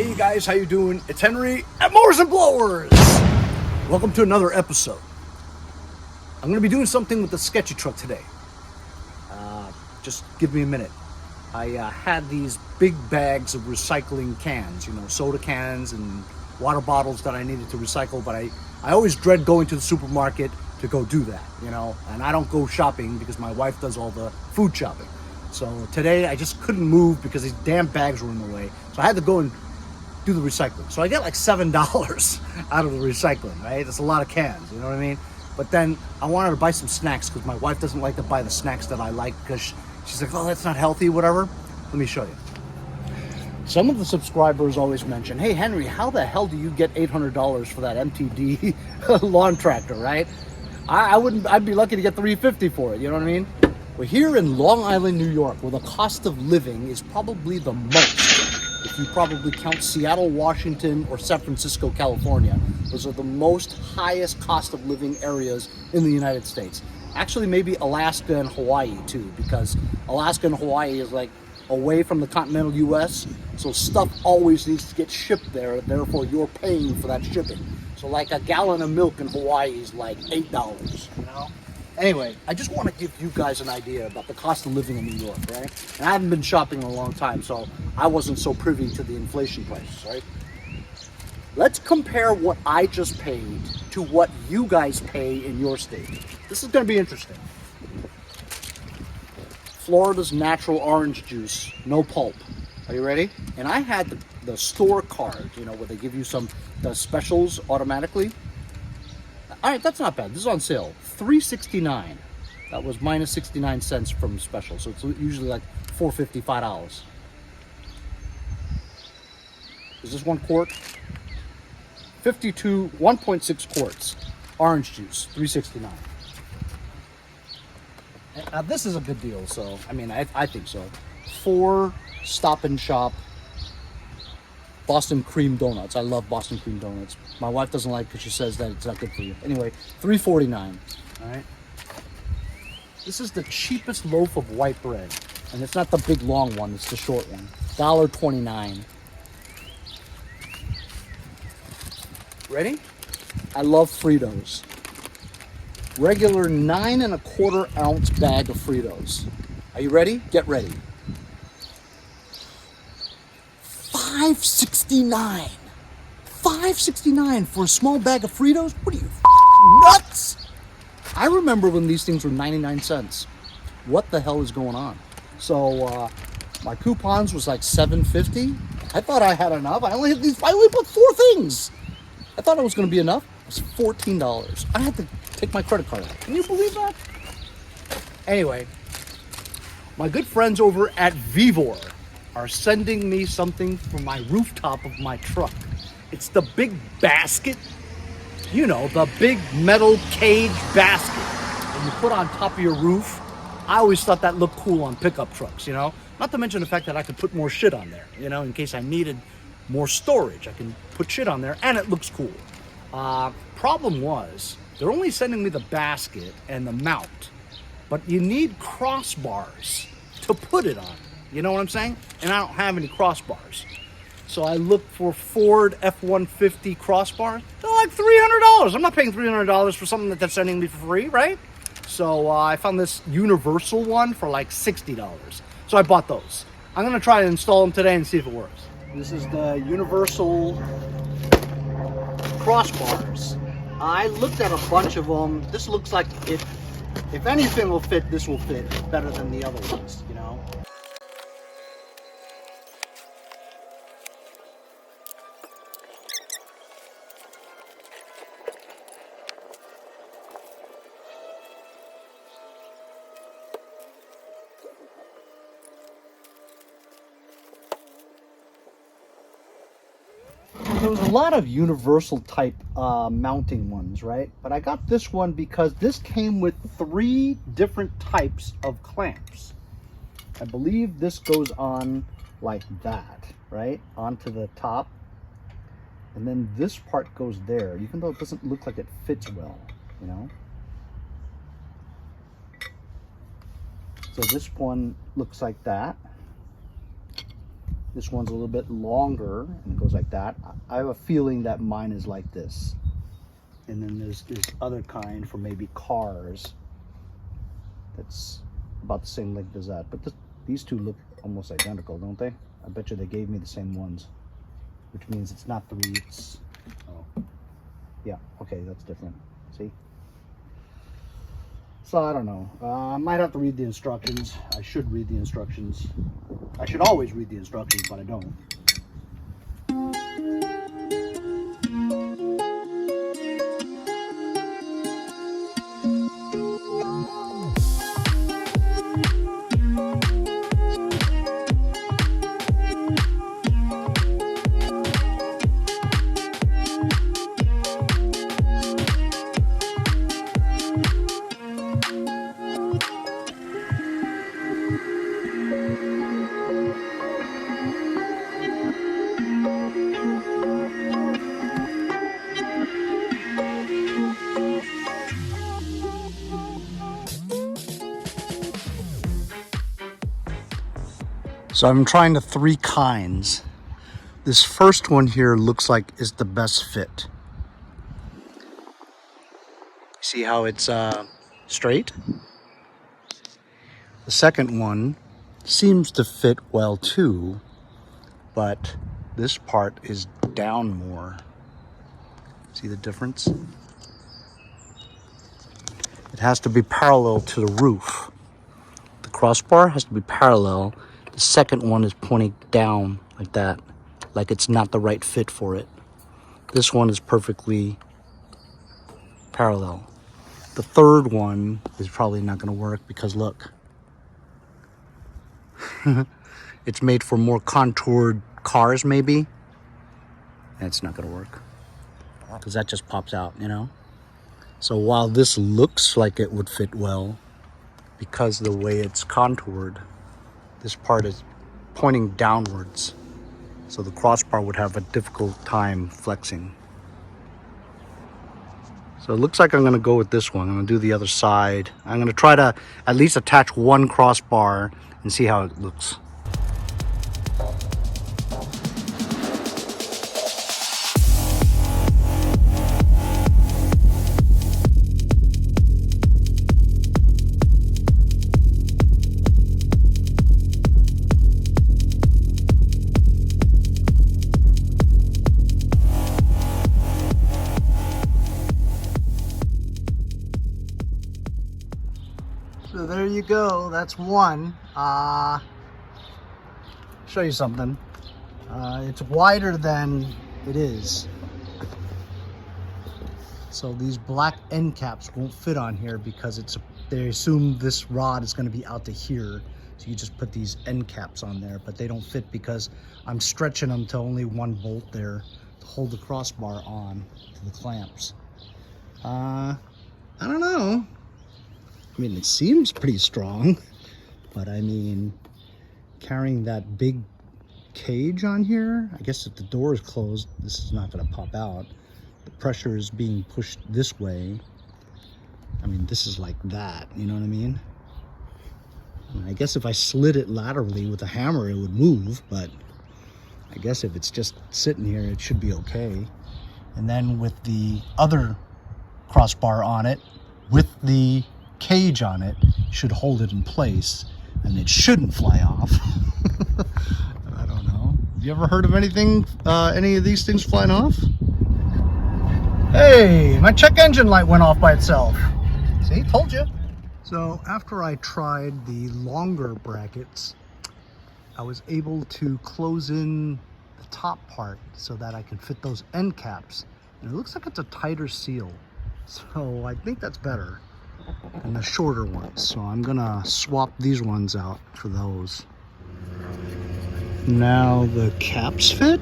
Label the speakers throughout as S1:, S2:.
S1: Hey guys, how you doing? It's Henry at Mowers and Blowers. Welcome to another episode. I'm going to be doing something with the Sketchy truck today. Just give me a minute. I had these big bags of recycling cans, soda cans and water bottles that I needed to recycle, but I always dread going to the supermarket to go do that, and I don't go shopping because my wife does all the food shopping. So today I just couldn't move because these damn bags were in the way. So I had to go and do the recycling. So I get like $7 out of the recycling, right? That's a lot of cans, you know what I mean? But then I wanted to buy some snacks because my wife doesn't like to buy the snacks that I like because she's like, oh, that's not healthy, whatever. Let me show you. Some of the subscribers always mention, hey, Henry, how the hell do you get $800 for that MTD lawn tractor, right? I'd be lucky to get $350 for it, you know what I mean? Well, here in Long Island, New York, where the cost of living is probably the most, if you probably count Seattle, Washington, or San Francisco, California, those are the most highest cost of living areas in the United States. Actually, maybe Alaska and Hawaii too, because Alaska and Hawaii is like away from the continental US, so stuff always needs to get shipped there, therefore you're paying for that shipping. So like a gallon of milk in Hawaii is like $8, Anyway, I just want to give you guys an idea about the cost of living in New York, right? And I haven't been shopping in a long time, so I wasn't so privy to the inflation prices, right? Let's compare what I just paid to what you guys pay in your state. This is going to be interesting. Florida's natural orange juice, no pulp. Are you ready? And I had the store card, where they give you the specials automatically. All right, that's not bad. This is on sale. $3.69. That was minus 69 cents from special, so it's usually like $4.50, $5. Is this 1 quart? 1.6 quarts. Orange juice, $3.69. Now this is a good deal, so I think so. 4 Stop and Shop Boston cream donuts. I love Boston cream donuts. My wife doesn't like because she says that it's not good for you. Anyway, $3.49. All right. This is the cheapest loaf of white bread, and it's not the big long one. It's the short one. $1.29. Ready? I love Fritos. Regular 9 1/4 ounce bag of Fritos. Are you ready? Get ready. $5.69. $5.69 for a small bag of Fritos? What are you, nuts? I remember when these things were 99 cents. What the hell is going on? So my coupons was like $7.50. I thought I had enough. I only bought 4 things. I thought it was going to be enough. It was $14. I had to take my credit card out. Can you believe that? Anyway, my good friends over at Vivor are sending me something from my rooftop of my truck. It's the big basket, the big metal cage basket that you put on top of your roof. I always thought that looked cool on pickup trucks, Not to mention the fact that I could put more shit on there, in case I needed more storage. I can put shit on there and it looks cool. Problem was, they're only sending me the basket and the mount, but you need crossbars to put it on. You know what I'm saying? And I don't have any crossbars. So I looked for Ford F-150 crossbars. They're like $300. I'm not paying $300 for something that they're sending me for free, right? So I found this universal one for like $60. So I bought those. I'm going to try to install them today and see if it works. This is the universal crossbars. I looked at a bunch of them. This looks like if anything will fit, this will fit better than the other ones, There was a lot of universal type mounting ones, right? But I got this one because this came with 3 different types of clamps. I believe this goes on like that, right? Onto the top. And then this part goes there, even though it doesn't look like it fits well, So this one looks like that. This one's a little bit longer and it goes like that. I have a feeling that mine is like this. And then there's this other kind for maybe cars that's about the same length as that. But these two look almost identical, don't they? I bet you they gave me the same ones, which means it's not 3. It's, oh, yeah, okay, that's different. See? So I don't know. I might have to read the instructions. I should read the instructions. I should always read the instructions, but I don't. So I'm trying the 3 kinds. This first one here looks like is the best fit. See how it's straight? The second one seems to fit well too, but this part is down more. See the difference? It has to be parallel to the roof. The crossbar has to be parallel. The second one is pointing down like that, like it's not the right fit for it. This one is perfectly parallel. The third one is probably not going to work because look, it's made for more contoured cars maybe. And it's not going to work because that just pops out, you know? So while this looks like it would fit well, because the way it's contoured, this part is pointing downwards. So the crossbar would have a difficult time flexing. So it looks like I'm gonna go with this one. I'm gonna do the other side. I'm gonna try to at least attach one crossbar and see how it looks. So there you go, that's one. Show you something. It's wider than it is. So these black end caps won't fit on here because they assume this rod is gonna be out to here. So you just put these end caps on there, but they don't fit because I'm stretching them to only one bolt there to hold the crossbar on to the clamps. I don't know. I mean, it seems pretty strong, but I mean, carrying that big cage on here, I guess if the door is closed, this is not going to pop out. The pressure is being pushed this way. I mean, this is like that, you know what I mean? I guess if I slid it laterally with a hammer, it would move, but I guess if it's just sitting here, it should be okay. And then with the other crossbar on it, with the cage on it, should hold it in place and it shouldn't fly off. I don't know. Have you ever heard of anything, any of these things flying off? Hey, my check engine light went off by itself. See, told you. So after I tried the longer brackets, I was able to close in the top part so that I could fit those end caps. And it looks like it's a tighter seal. So I think that's better than the shorter ones. So I'm gonna swap these ones out for those. Now the caps fit?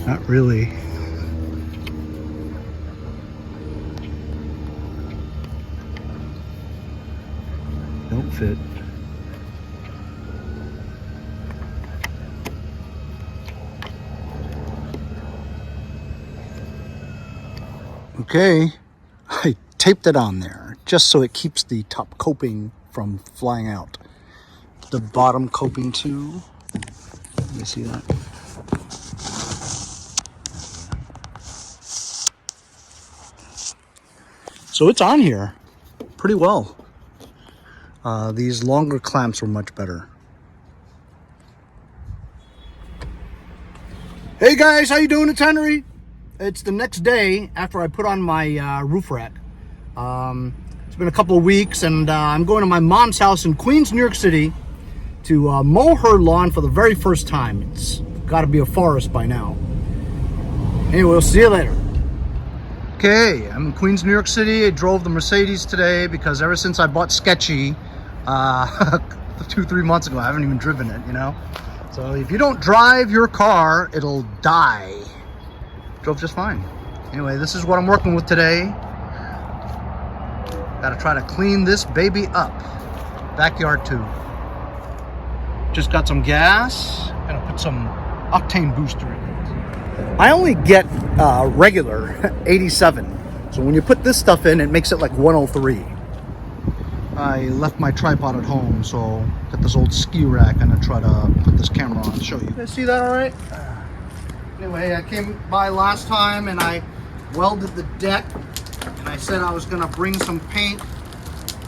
S1: Not really. Don't fit. Okay, I taped it on there just so it keeps the top coping from flying out. the bottom coping too. Let me see that. So it's on here pretty well. These longer clamps were much better. Hey guys, how you doing? It's Henry. It's the next day after I put on my roof rack. It's been a couple of weeks, and I'm going to my mom's house in Queens, New York City to mow her lawn for the very first time. It's got to be a forest by now. Anyway, we'll see you later. Okay, I'm in Queens, New York City. I drove the Mercedes today because ever since I bought Sketchy 2-3 months ago, I haven't even driven it, you know? So if you don't drive your car, it'll die. Drove just fine. Anyway, this is what I'm working with today. Gotta try to clean this baby up. Backyard too. Just got some gas. Gonna put some octane booster in it. I only get regular 87. So when you put this stuff in, it makes it like 103. I left my tripod at home, so got this old ski rack. I'm gonna try to put this camera on and show you. You guys see that all right? Anyway, I came by last time and I welded the deck, and I said I was gonna bring some paint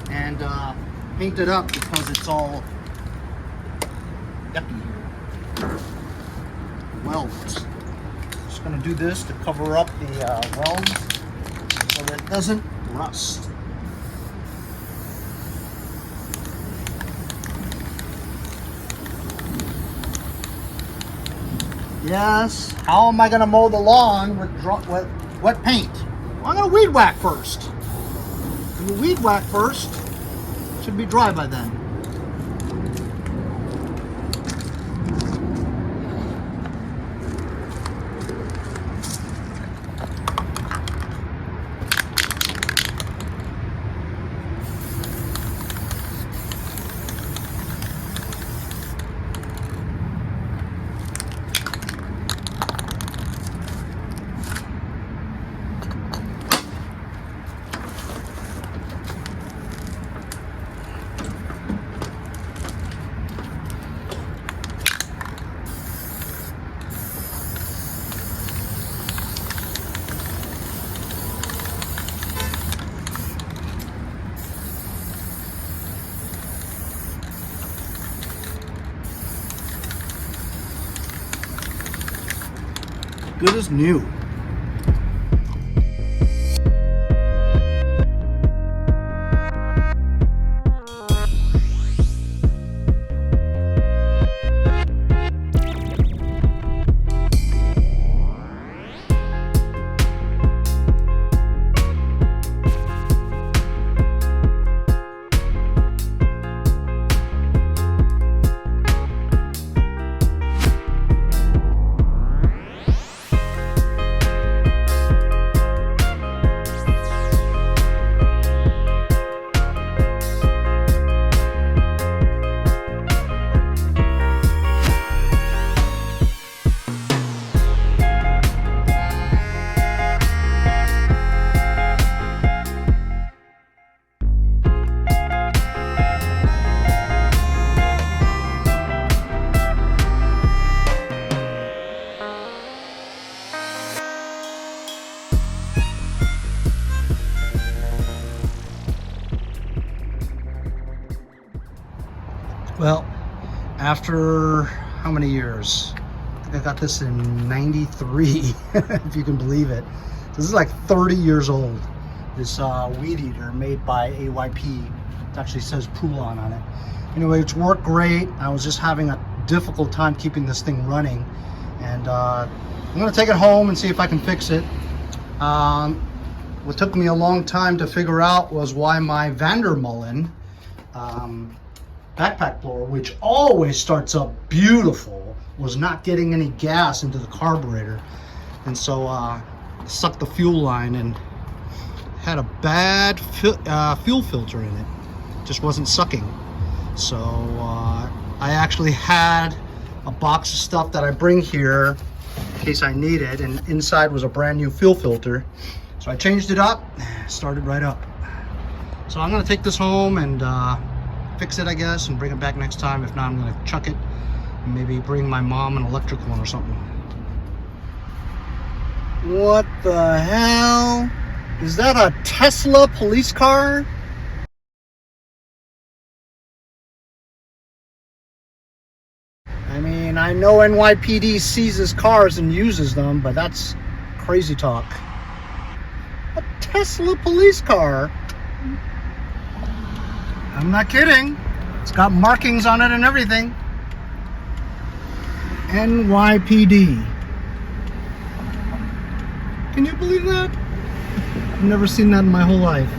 S1: and paint it up because it's all yucky here. Welds. Just gonna do this to cover up the welds so that it doesn't rust. Yes, how am I going to mow the lawn with wet paint? Well, I'm going to weed whack first. When you weed whack first, it should be dry by then. Good as new. Well, after how many years? I think I got this in 93, if you can believe it. This is like 30 years old. This weed eater made by AYP. It actually says Poulon on it. Anyway, it's worked great. I was just having a difficult time keeping this thing running. And I'm gonna take it home and see if I can fix it. What took me a long time to figure out was why my Vandermullen backpack blower, which always starts up beautiful, was not getting any gas into the carburetor. And so sucked the fuel line and had a bad fuel filter in it. Just wasn't sucking. So I actually had a box of stuff that I bring here in case I need it, and inside was a brand new fuel filter. So I changed it up, started right up. So I'm gonna take this home and fix it, I guess, and bring it back next time. If not, I'm gonna chuck it and maybe bring my mom an electric one or something. What the hell? Is that a Tesla police car? I mean, I know NYPD seizes cars and uses them, but that's crazy talk. A Tesla police car? I'm not kidding. It's got markings on it and everything. NYPD. Can you believe that? I've never seen that in my whole life.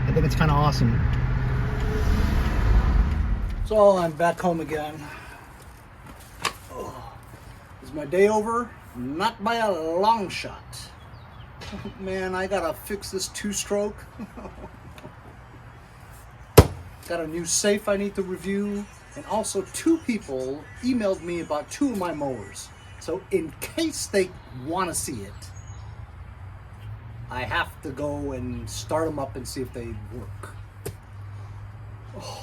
S1: I think it's kind of awesome. So I'm back home again. Oh, is my day over? Not by a long shot. Man, I gotta fix this two-stroke. Got a new safe I need to review, and also 2 people emailed me about 2 of my mowers. So in case they want to see it, I have to go and start them up and see if they work. Oh.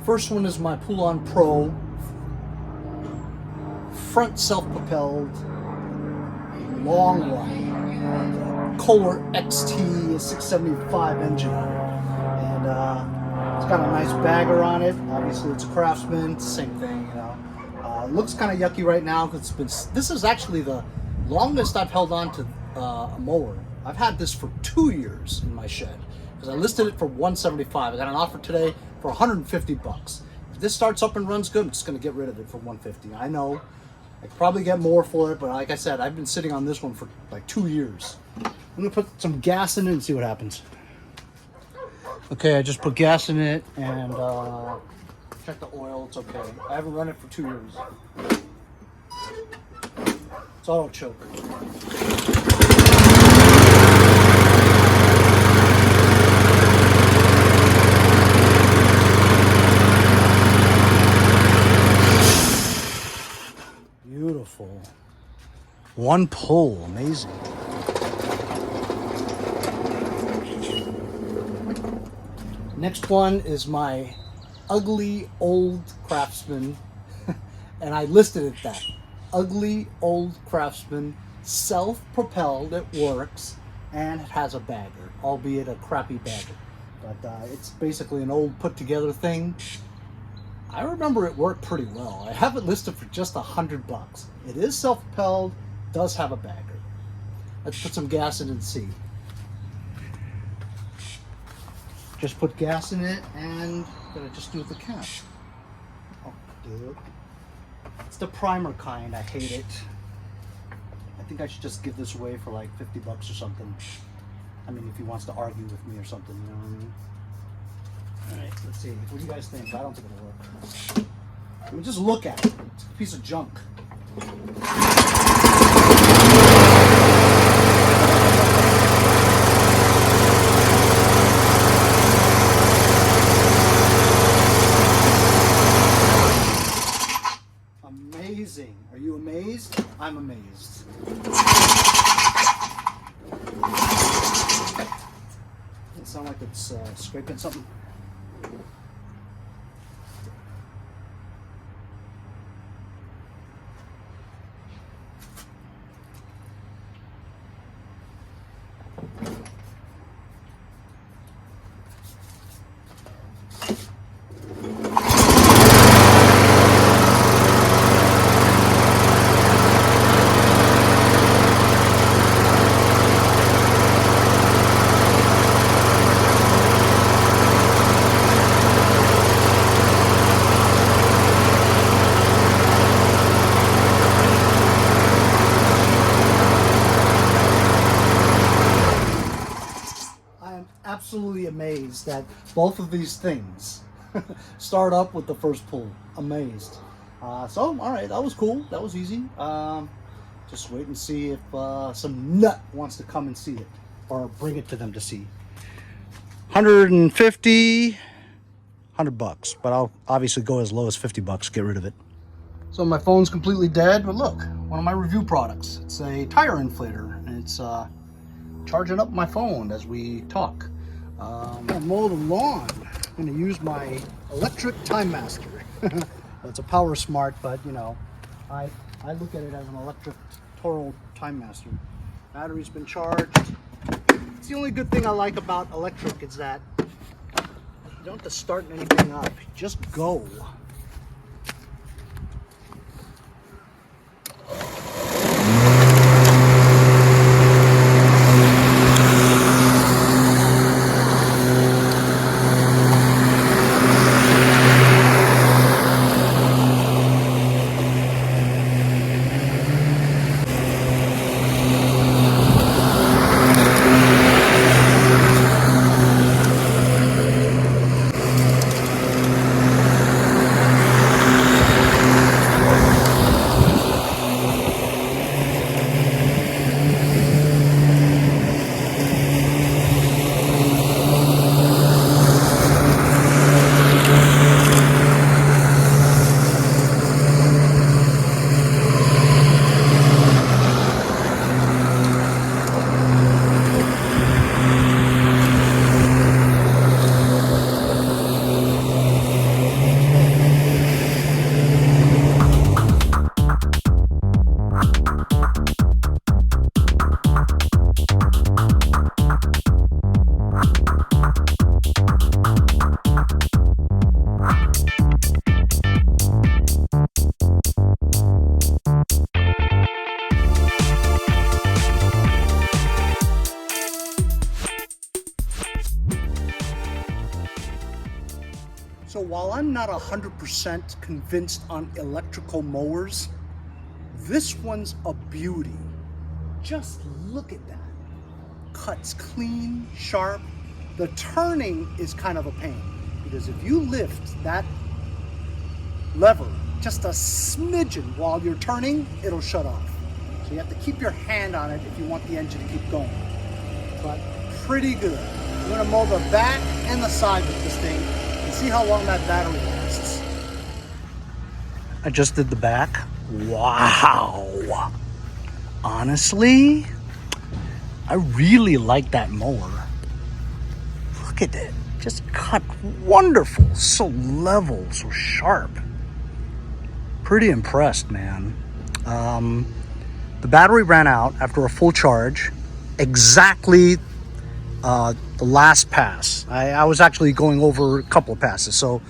S1: First one is my Pull-On Pro front self-propelled long run Kohler XT 675 engine on it, and it's got a nice bagger on it. Obviously it's a Craftsman, same thing, you know. It looks kind of yucky right now because this is actually the longest I've held on to a mower. I've had this for 2 years in my shed because I listed it for $175. I got an offer today for 150 bucks. If this starts up and runs good, I'm just going to get rid of it for 150. I know I could probably get more for it, but like I said, I've been sitting on this one for like 2 years. I'm gonna put some gas in it and see what happens. Okay, I just put gas in it and check the oil, it's okay. I haven't run it for 2 years. It's auto choke. Beautiful. One pull, amazing. Next one is my ugly old Craftsman, and I listed it that. Ugly old Craftsman, self-propelled, it works, and it has a bagger, albeit a crappy bagger. But it's basically an old put-together thing. I remember it worked pretty well. I have it listed for just 100 bucks. It is self-propelled, does have a bagger. Let's put some gas in and see. Just put gas in it and gotta just do with the cap. Oh, dude. It's the primer kind. I hate it. I think I should just give this away for like 50 bucks or something. I mean, if he wants to argue with me or something, you know what I mean? Alright, let's see. What do you guys think? I don't think it'll work. I mean, just look at it. It's a piece of junk. Amazing. Are you amazed? I'm amazed. Does it sound like it's scraping something? Absolutely amazed that both of these things start up with the first pull. Amazed. So, all right, that was cool. That was easy. Just wait and see if some nut wants to come and see it or bring it to them to see. 150, 100 bucks, but I'll obviously go as low as 50 bucks, get rid of it. So my phone's completely dead, but look, one of my review products. It's a tire inflator, and it's charging up my phone as we talk. I'm gonna mow the lawn. I'm gonna use my electric Timemaster. It's a Powersmart, but you know, I look at it as an electrical Timemaster. Battery's been charged. It's the only good thing I like about electric is that you don't have to start anything up. Just go. So while I'm not 100% convinced on electrical mowers, this one's a beauty. Just look at that. Cuts clean, sharp. The turning is kind of a pain because if you lift that lever just a smidgen while you're turning, it'll shut off. So you have to keep your hand on it if you want the engine to keep going. But pretty good. I'm gonna mow the back and the side with this thing and see how long that battery lasts. I just did the back. Wow. Honestly, I really like that mower. Look at it. Just cut wonderful. So level, so sharp. Pretty impressed, man. The battery ran out after a full charge. Exactly the last pass. I was actually going over a couple of passes. So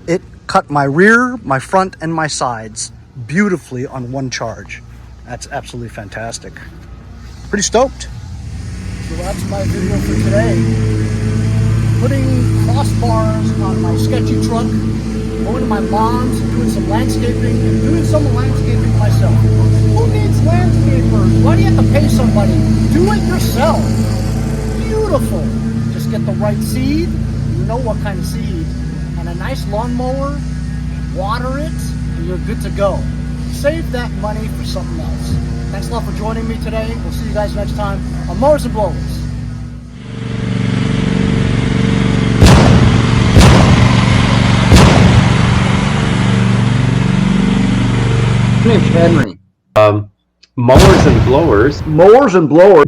S1: it cut my rear, my front, and my sides beautifully on one charge. That's absolutely fantastic. Pretty stoked. So that's my video for today. Putting crossbars on my sketchy truck, going to my mom's, doing some landscaping, and doing some landscaping myself. Who needs landscapers? Why do you have to pay somebody? Do it yourself. Beautiful. Just get the right seed, you know what kind of seed, and a nice lawnmower, water it, and you're good to go. Save that money for something else. Thanks a lot for joining me today. We'll see you guys next time on Mowers and Blowers.
S2: My name's Henry. Mowers and Blowers.
S1: Mowers and Blowers.